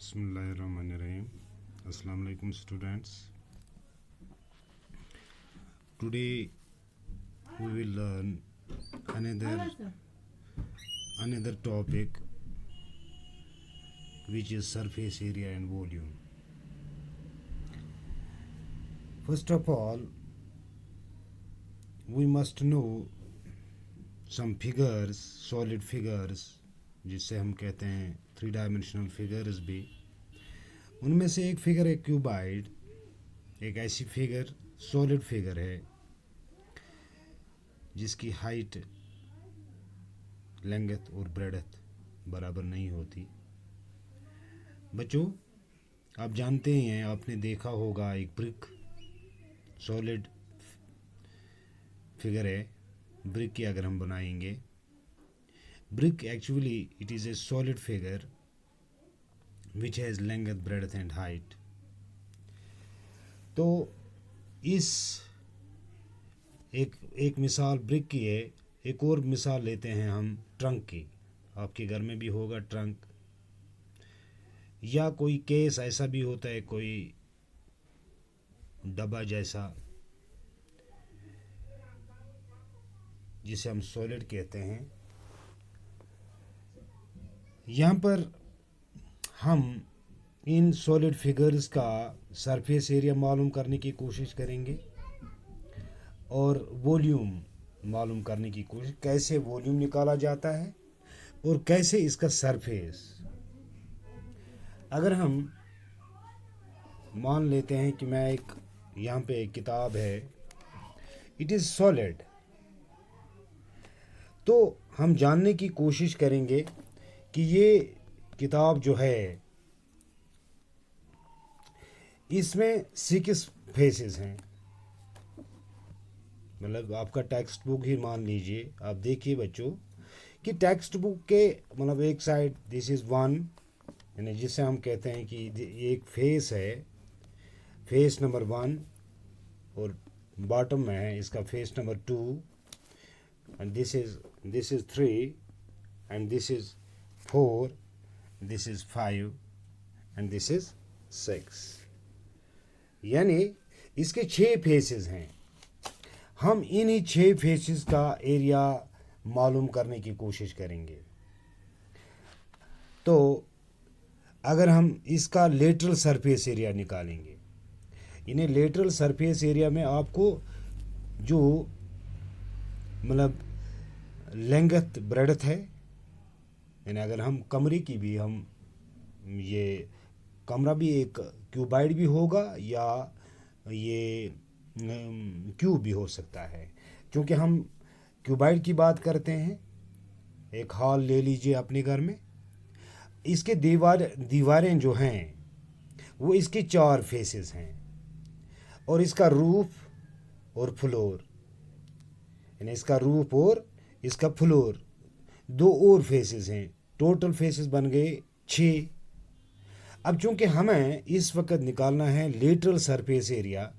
Bismillahirrahmanirrahim. Assalamu alaikum students. Today we will learn another topic, which is surface area and volume. First of all, we must know some figures, solid figures, जिससे हम कहते हैं 3 dimensional figures भी. उनमें से एक figure है cuboid. एक ऐसी फिगर, सॉलिड फिगर है जिसकी हाइट, लेंथ और ब्रेडथ बराबर नहीं होती. बच्चों, आप जानते ही हैं, आपने देखा होगा, एक ब्रिक सॉलिड फिगर है. ब्रिक की अगर हम बनाएंगे, brick actually it is a solid figure which has length, breadth and height. तो इस एक मिसाल ब्रिक की है. एक और मिसाल लेते हैं हम ट्रंक की. आपके घर में भी होगा ट्रंक, या कोई केस ऐसा भी होता है, कोई डब्बा जैसा, जिसे हम सॉलिड कहते हैं. यहाँ पर हम इन सॉलिड फिगर्स का सरफेस एरिया मालूम करने की कोशिश करेंगे और वॉल्यूम मालूम करने की कोशिश. कैसे वॉल्यूम निकाला जाता है और कैसे इसका सरफेस. अगर हम मान लेते हैं कि मैं यहाँ पे एक किताब है, इट इज़ सॉलिड, तो हम जानने की कोशिश करेंगे कि ये किताब जो है, इसमें 6 फेसेस हैं. मतलब आपका टेक्स्ट बुक ही मान लीजिए. आप देखिए बच्चों कि टेक्स्ट बुक के मतलब एक साइड दिस इज़ 1, यानी जिसे हम कहते हैं कि ये एक फेस है, फेस नंबर 1, और बॉटम में है इसका face number 2, and this is 3, and this is 4, this is 5 and this is 6. यानी इसके 6 फेसेस हैं. हम इन्हीं 6 फेसेस का एरिया मालूम करने की कोशिश करेंगे. तो अगर हम इसका लेटरल सरफेस एरिया निकालेंगे, इन्हें लेटरल सरफेस एरिया में आपको जो मतलब लेंथ ब्रेडथ है, यानी अगर हम कमरे की भी, हम ये कमरा भी एक क्यूबाइड भी होगा या ये क्यूब भी हो सकता है. क्योंकि हम क्यूबाइड की बात करते हैं. एक हॉल ले लीजिए अपने घर में, इसके दीवारें जो हैं वो इसके 4 फेसेस हैं, और इसका रूफ और फ्लोर, यानी इसका रूफ और इसका फ्लोर 2 और फेसेस हैं. टोटल फेसेस बन गए 6. अब चूंकि हमें इस वक्त निकालना है लेटरल सरफेस एरिया,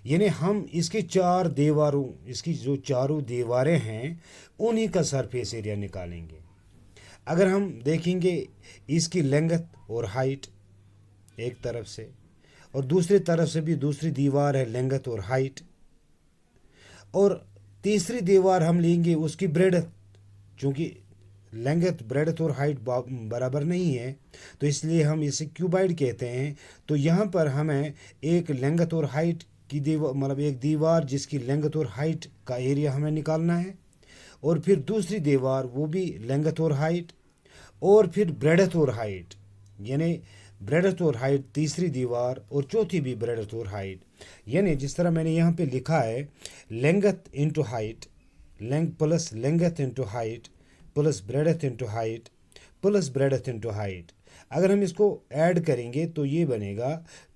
यानी हम इसके 4 दीवारों, इसकी जो चारों दीवारें हैं, उन्हीं का सरफेस एरिया निकालेंगे. अगर हम देखेंगे इसकी लेंथ और हाइट एक तरफ से, और दूसरी तरफ से भी दूसरी दीवार है लेंथ और हाइट, और तीसरी दीवार हम लेंगे उसकी ब्रेडथ. चूँकि लेंथ, ब्रेडथ और हाइट बराबर नहीं है, तो इसलिए हम इसे क्यूबाइड कहते हैं. तो यहाँ पर हमें एक लेंथ और हाइट की दीवार, मतलब एक दीवार जिसकी लेंथ और हाइट का एरिया हमें निकालना है, और फिर दूसरी दीवार वो भी लेंथ और हाइट, और फिर ब्रेडथ और हाइट, यानी ब्रेडथ और हाइट तीसरी दीवार, और चौथी भी ब्रेडथ और हाइट. यानी जिस तरह मैंने यहाँ पे लिखा है, length into height, length plus length into height plus breadth into height plus breadth into height. अगर हम इसको ऐड करेंगे तो ये बनेगा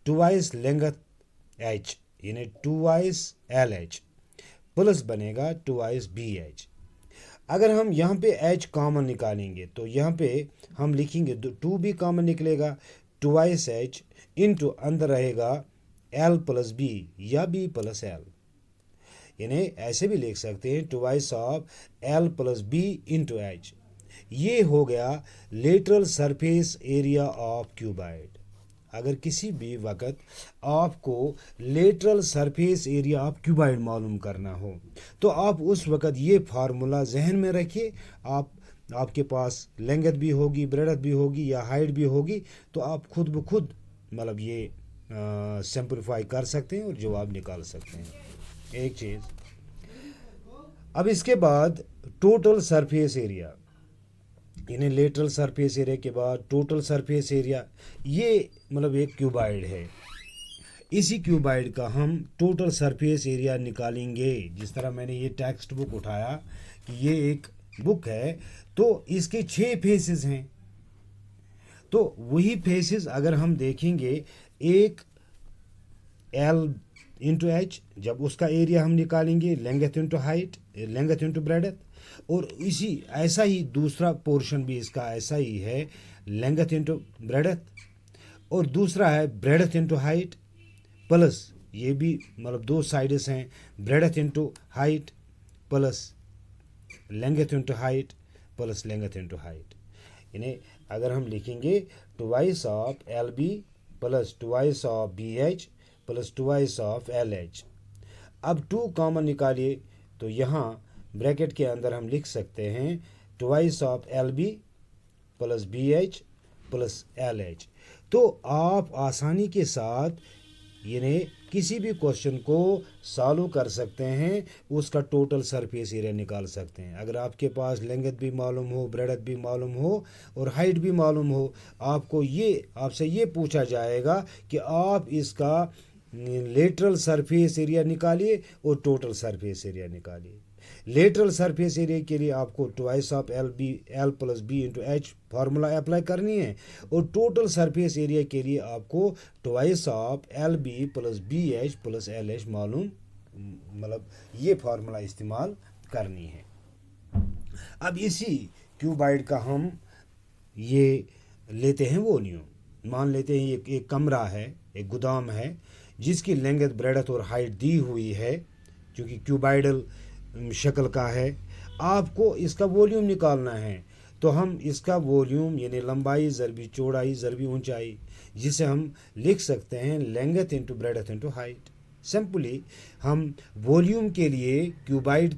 2 लेंथ h, यानी 2 LH प्लस बनेगा 2 BH. अगर हम यहाँ पे h कॉमन निकालेंगे तो यहाँ पे हम लिखेंगे 2 भी कॉमन निकलेगा, 2 H इंटू अंदर रहेगा L प्लस B या B प्लस L. यानी ऐसे भी लिख सकते हैं 2 of L plus B into H. ये हो गया lateral surface area of cuboid. अगर किसी भी वक्त आपको lateral surface area of cuboid मालूम करना हो तो आप उस वक्त ये फार्मूला जहन में रखिए। आपके पास लेंथ भी होगी, ब्रेडथ भी होगी या हाइट भी होगी, तो आप खुद ब खुद मतलब ये सिंप्लीफाई कर सकते हैं और जवाब निकाल सकते हैं। एक चीज़, अब इसके बाद टोटल सरफेस एरिया, यानी लेटरल सरफेस एरिया के बाद टोटल सरफेस एरिया, ये मतलब एक क्यूबाइड है। इसी क्यूबाइड का हम टोटल सरफेस एरिया निकालेंगे। जिस तरह मैंने ये टेक्स्ट बुक उठाया कि ये एक बुक है, तो इसके 6 फेसेस हैं, तो वही फेसेस अगर हम देखेंगे, एक L इंटू एच, जब उसका एरिया हम निकालेंगे length into height, length into breadth, और इसी ऐसा ही दूसरा पोर्शन भी इसका ऐसा ही है, लेंथ इंटू ब्रेडथ, और दूसरा है ब्रेडथ इंटू हाइट प्लस, ये भी मतलब 2 साइड्स हैं, breadth into height plus length into height plus length into height. यानी अगर हम लिखेंगे twice of L B plus twice of B H plus twice of L H. अब 2 कॉमन निकालिए, तो यहाँ ब्रैकेट के अंदर हम लिख सकते हैं twice of L B plus B H plus L H. तो आप आसानी के साथ यानी किसी भी क्वेश्चन को सॉल्व कर सकते हैं, उसका टोटल सरफेस एरिया निकाल सकते हैं। अगर आपके पास लेंथ भी मालूम हो, ब्रेडथ भी मालूम हो और हाइट भी मालूम हो, आपसे ये पूछा जाएगा कि आप इसका लेटरल सरफेस एरिया निकालिए और टोटल सरफेस एरिया निकालिए। लेटरल सरफेस एरिया के लिए आपको twice of L plus B into H formula apply करनी है, और टोटल सरफेस एरिया के लिए आपको twice of L B plus B H plus L H मालूम मतलब ये फार्मूला इस्तेमाल करनी है। अब इसी क्यूबाइड का हम ये लेते हैं वॉल्यूम। मान लेते हैं ये एक कमरा है, एक गोदाम है, जिसकी लेंथ ब्रेडथ और हाइट दी हुई है, क्योंकि क्यूबाइडल शक्ल का है। आपको इसका वॉल्यूम निकालना है, तो हम इसका वॉल्यूम यानी लंबाई ज़रबी चौड़ाई ज़रबी ऊंचाई, जिसे हम लिख सकते हैं length into breadth into height. Simply हम वॉल्यूम के लिए क्यूबाइड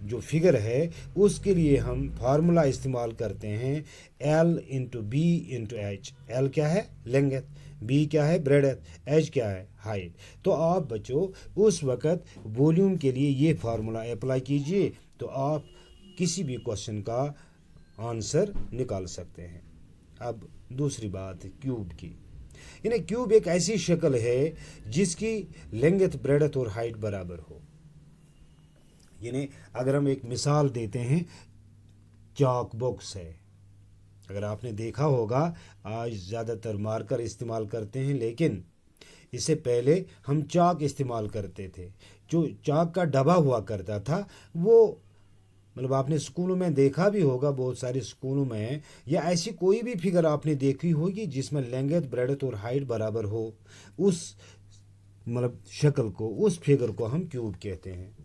जो फिगर है उसके लिए हम फार्मूला इस्तेमाल करते हैं L into B into H. L क्या है लेंथ, बी क्या है ब्रेडथ, एच क्या है हाइट। तो आप बच्चों उस वक़्त वॉल्यूम के लिए ये फार्मूला अप्लाई कीजिए, तो आप किसी भी क्वेश्चन का आंसर निकाल सकते हैं। अब दूसरी बात क्यूब की, यानी क्यूब एक ऐसी शक्ल है जिसकी लेंथ ब्रेडथ और हाइट बराबर हो। यानी अगर हम एक मिसाल देते हैं, चॉक बॉक्स है। अगर आपने देखा होगा आज ज़्यादातर मार्कर इस्तेमाल करते हैं, लेकिन इससे पहले हम चाक इस्तेमाल करते थे। जो चाक का डब्बा हुआ करता था वो मतलब आपने स्कूलों में देखा भी होगा, बहुत सारे स्कूलों में, या ऐसी कोई भी फिगर आपने देखी होगी जिसमें लेंथ ब्रेडथ और हाइट बराबर हो, उस मतलब शक्ल को, उस फिगर को हम क्यूब कहते हैं।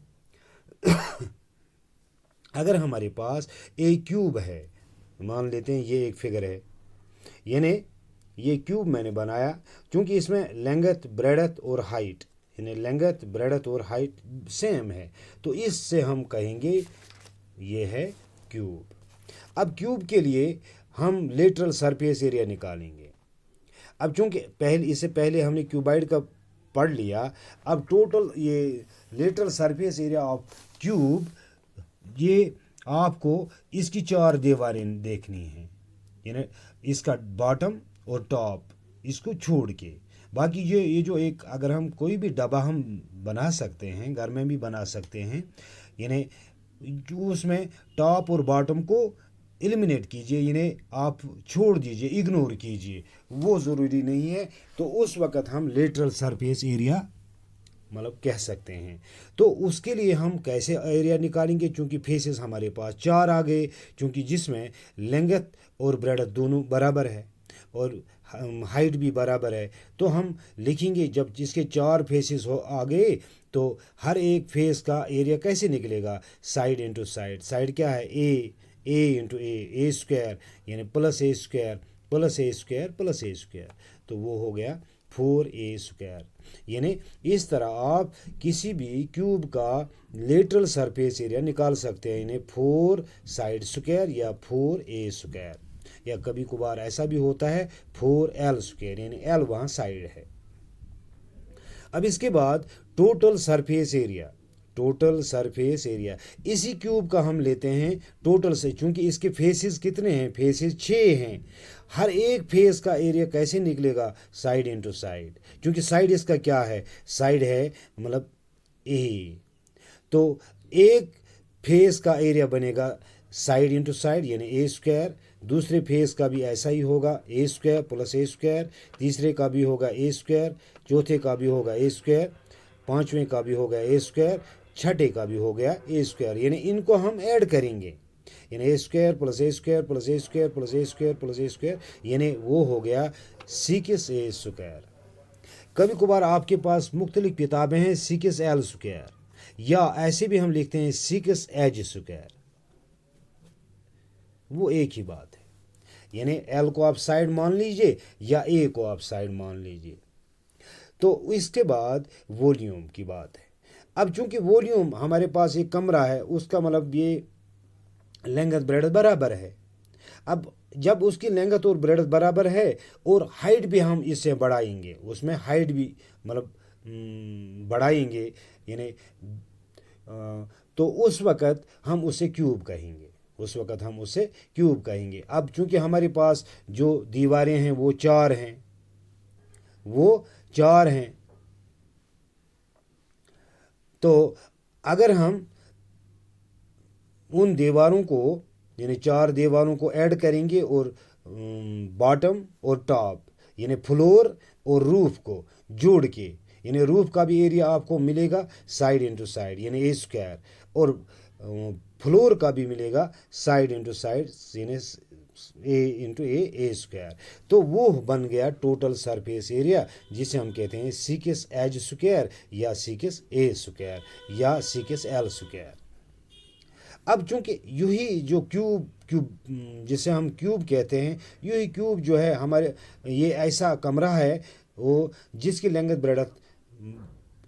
अगर हमारे पास एक क्यूब है, मान लेते हैं ये एक फिगर है, यानी ये क्यूब मैंने बनाया, क्योंकि इसमें लेंथ ब्रेडथ और हाइट यानी लेंथ ब्रेडथ और हाइट सेम है, तो इससे हम कहेंगे ये है क्यूब। अब क्यूब के लिए हम लेटरल सरफेस एरिया निकालेंगे। अब चूंकि इससे पहले हमने क्यूबाइड का पढ़ लिया, अब टोटल ये lateral surface area of cube, ये आपको इसकी 4 दीवारें देखनी हैं, यानी इसका बॉटम और टॉप, इसको छोड़ के बाकी ये जो एक, अगर हम कोई भी डब्बा हम बना सकते हैं, घर में भी बना सकते हैं, यानी उसमें टॉप और बॉटम को एलिमिनेट कीजिए, यानी आप छोड़ दीजिए, इग्नोर कीजिए, वो ज़रूरी नहीं है। तो उस वक़्त हम लेटरल सरफेस एरिया मतलब कह सकते हैं। तो उसके लिए हम कैसे एरिया निकालेंगे, क्योंकि फेसेस हमारे पास 4 आ गए, क्योंकि जिसमें लेंथ और ब्रेडथ दोनों बराबर है और हाइट भी बराबर है, तो हम लिखेंगे जब जिसके 4 फेसेस हो आ गए, तो हर एक फेस का एरिया कैसे निकलेगा, साइड इंटू साइड। साइड क्या है ए स्क्वायर यानी प्लस ए स्क्वायर प्लस ए स्क्वायर प्लस ए स्क्वायर, तो वो हो गया 4a स्क्वायर। यानी इस तरह आप किसी भी क्यूब का लेटरल सरफेस एरिया निकाल सकते हैं, यानी 4 साइड स्क्वायर या 4a स्क्वायर, या कभी कभार ऐसा भी होता है 4l स्क्वायर, यानी l वहाँ साइड है। अब इसके बाद total surface area, total surface area इसी क्यूब का हम लेते हैं टोटल से, चूंकि इसके फेसेस कितने हैं, फेसेस 6 हैं। हर एक फेस का एरिया कैसे निकलेगा, साइड इनटू साइड, क्योंकि साइड इसका क्या है, साइड है मतलब ए, तो एक फेस का एरिया बनेगा साइड इनटू साइड यानी ए स्क्वायर, दूसरे फेस का भी ऐसा ही होगा ए स्क्वायर प्लस ए स्क्वायर, तीसरे का भी होगा ए स्क्वायर, चौथे का भी होगा ए स्क्वायर, पांचवें का भी होगा ए स्क्वायर, छठे का भी हो गया ए स्क्वायर। यानी इनको हम ऐड करेंगे, यानी ए स्क्वायर प्लस ए स्क्वायर प्लस ए स्क्वायर प्लस ए स्क्वायर प्लस ए स्क्वायर, यानी वो हो गया 6a स्क्वायर। कभी कभार आपके पास मुख्तलिफ किताबें हैं 6l स्क्वायर, या ऐसे भी हम लिखते हैं 6h स्क्वायर, वो एक ही बात है। यानी l को आप साइड मान लीजिए या a को आप साइड मान लीजिए। तो इसके बाद वॉल्यूम की बात है। अब चूंकि वॉल्यूम हमारे पास एक कमरा है, उसका मतलब ये लेंथ ब्रेड्थ बराबर है। अब जब उसकी लेंथ और ब्रेड्थ बराबर है और हाइट भी हम इससे बढ़ाएंगे, उसमें हाइट भी मतलब बढ़ाएंगे, यानी तो उस वक़्त हम उसे क्यूब कहेंगे, उस वक़्त हम उसे क्यूब कहेंगे। अब चूंकि हमारे पास जो दीवारें हैं वो 4 हैं, वो 4 हैं, तो अगर हम उन दीवारों को यानी 4 दीवारों को ऐड करेंगे और बॉटम और टॉप यानी फ्लोर और रूफ को जोड़ के, यानी रूफ का भी एरिया आपको मिलेगा साइड इनटू साइड यानी ए स्क्वायर, और फ्लोर का भी मिलेगा साइड इनटू साइड यानी ए इंटू ए स्क्वायर। तो वो बन गया टोटल सरफेस एरिया, जिसे हम कहते हैं 6h स्क्वायर या 6a स्क्वायर या 6l स्क्वायर। अब चूंकि यही जो क्यूब जिसे हम क्यूब कहते हैं, यही क्यूब जो है हमारे ये ऐसा कमरा है वो जिसकी लेंथ ब्रेड्थ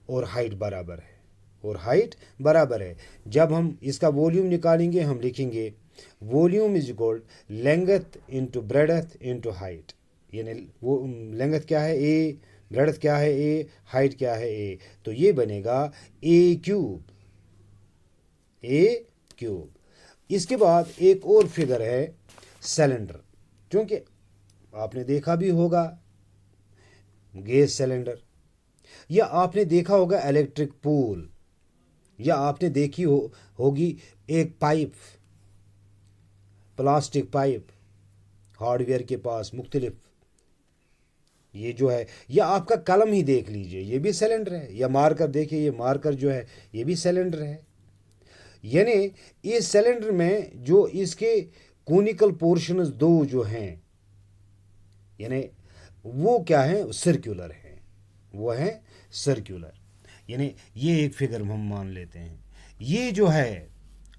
और हाइट बराबर है, और हाइट बराबर है। जब हम इसका वॉल्यूम निकालेंगे हम लिखेंगे volume is equal length into breadth into height, यानी वो लेंथ क्या है ए, ब्रेड्थ क्या है ए, हाइट क्या है ए, तो ये बनेगा ए क्यूब, ए क्यूब। इसके बाद एक और फिगर है सिलेंडर, क्योंकि आपने देखा भी होगा गैस सिलेंडर, या आपने देखा होगा इलेक्ट्रिक पोल, या आपने देखी होगी एक पाइप, प्लास्टिक पाइप हार्डवेयर के पास मुख्तलिफ, ये जो है, या आपका कलम ही देख लीजिए ये भी सिलेंडर है, या मार्कर देखिए ये मार्कर जो है ये भी सिलेंडर है। यानी इस सिलेंडर में जो इसके कोनिकल पोर्शंस 2 जो हैं, यानी वो क्या है, सर्कुलर है, वो है सर्कुलर। यानी ये एक फिगर हम मान लेते हैं। ये जो है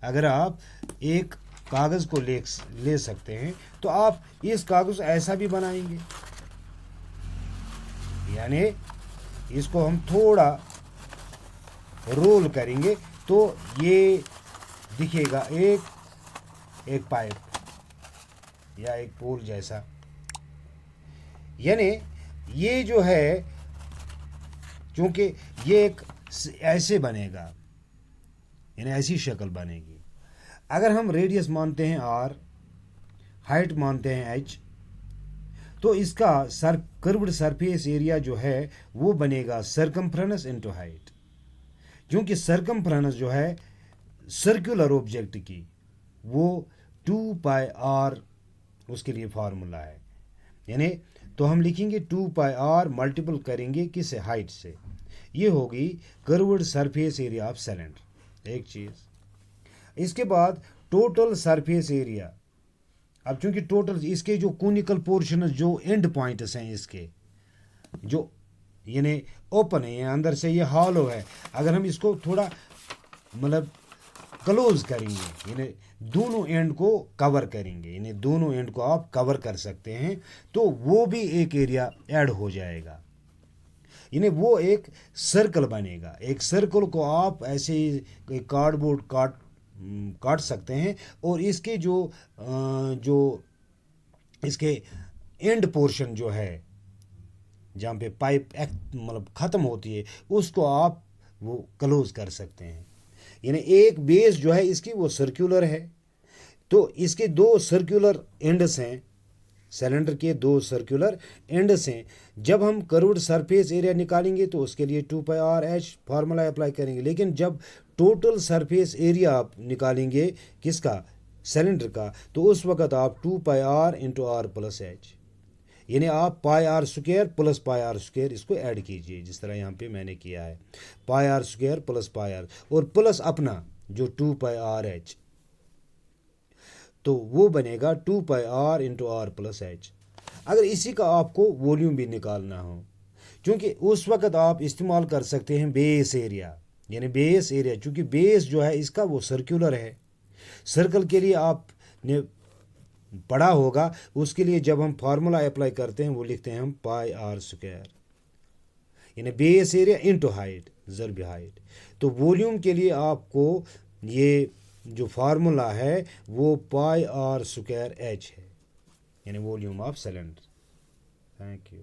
अगर आप एक कागज़ को ले सकते हैं तो आप इस कागज़ ऐसा भी बनाएंगे, यानी इसको हम थोड़ा रोल करेंगे तो ये दिखेगा एक पाइप या एक पोल जैसा। यानी ये जो है क्योंकि ये एक ऐसे बनेगा, यानी ऐसी शक्ल बनेगी। अगर हम रेडियस मानते हैं r, हाइट मानते हैं h, तो इसका कर्व्ड सरफेस एरिया जो है वो बनेगा सरकमफ्रेंस इनटू हाइट, क्योंकि सरकमफ्रेंस जो है सर्कुलर ऑब्जेक्ट की वो 2πr उसके लिए फार्मूला है। यानी तो हम लिखेंगे 2πr मल्टीपल करेंगे किस हाइट से, ये होगी curved surface area of cylinder, एक चीज़। इसके बाद टोटल सरफेस एरिया, अब चूंकि टोटल इसके जो कोनिकल पोर्शन जो एंड पॉइंट्स हैं इसके जो यानी ओपन है, अंदर से ये हॉलो है, अगर हम इसको थोड़ा मतलब क्लोज करेंगे, यानी दोनों एंड को कवर करेंगे, यानी दोनों एंड को आप कवर कर सकते हैं, तो वो भी एक एरिया ऐड हो जाएगा, यानी वो एक सर्कल बनेगा। एक सर्कल को आप ऐसे ही कार्डबोर्ड काट सकते हैं, और इसके जो इसके एंड पोर्शन जो है जहाँ पे पाइप मतलब ख़त्म होती है, उसको आप वो क्लोज कर सकते हैं। यानी एक बेस जो है इसकी वो सर्कुलर है, तो इसके दो सर्कुलर एंड्स हैं, सिलेंडर के दो सर्कुलर एंड्स हैं। जब हम कर्व्ड सरफेस एरिया निकालेंगे तो उसके लिए 2πr/h फार्मूला अप्लाई करेंगे, लेकिन जब टोटल सरफेस एरिया आप निकालेंगे किसका, सिलेंडर का, तो उस वक्त आप 2πr/r+h, यानी आप πr² प्लस πr² इसको ऐड कीजिए, जिस तरह यहाँ पे मैंने किया है, πr² प्लस πr और प्लस अपना जो 2πr/h, तो वो बनेगा 2πr/r+h। अगर इसी का आपको वॉल्यूम भी निकालना हो, क्योंकि उस वक्त आप इस्तेमाल कर सकते हैं बेस एरिया, यानी बेस एरिया, चूँकि बेस जो है इसका वो सर्कुलर है। सर्कल के लिए आपने पढ़ा होगा, उसके लिए जब हम फार्मूला अप्लाई करते हैं वो लिखते हैं हम πr², यानी बेस एरिया इंटू हाइट ज़रब हाइट। तो वॉल्यूम के लिए आपको ये जो फार्मूला है वो πr²h है, यानी volume of cylinder. Thank you.